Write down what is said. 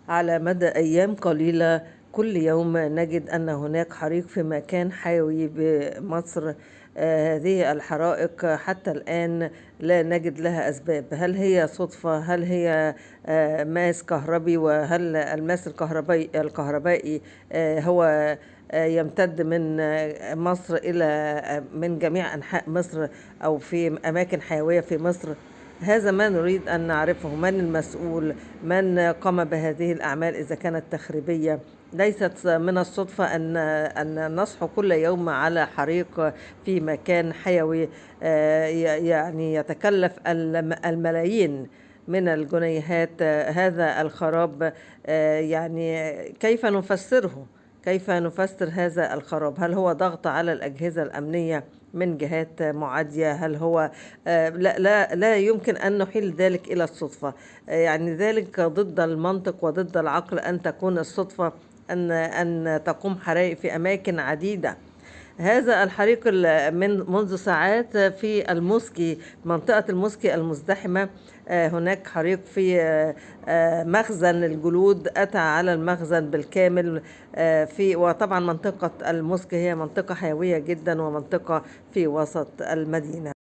على مدى أيام قليلة كل يوم نجد أن هناك حريق في مكان حيوي بمصر. هذه الحرائق حتى الآن لا نجد لها أسباب. هل هي صدفة؟ هل هي ماس كهربي؟ وهل الماس الكهربائي هو يمتد من مصر إلى من جميع أنحاء مصر أو في أماكن حيوية في مصر؟ هذا ما نريد أن نعرفه. من المسؤول؟ من قام بهذه الأعمال إذا كانت تخريبية؟ ليست من الصدفة أن نصحو كل يوم على حريق في مكان حيوي يعني يتكلف الملايين من الجنيهات. هذا الخراب يعني كيف نفسره؟ كيف نفسر هذا الخراب؟ هل هو ضغط على الأجهزة الأمنية من جهات معادية؟ هل هو لا يمكن أن نحيل ذلك إلى الصدفة. يعني ذلك ضد المنطق وضد العقل أن تكون الصدفة أن تقوم حرائق في أماكن عديدة. هذا الحريق منذ ساعات في الموسكي، منطقة الموسكي المزدحمة. هناك حريق في مخزن الجلود، أتى على المخزن بالكامل. وطبعا منطقة الموسكي هي منطقة حيوية جدا ومنطقة في وسط المدينة.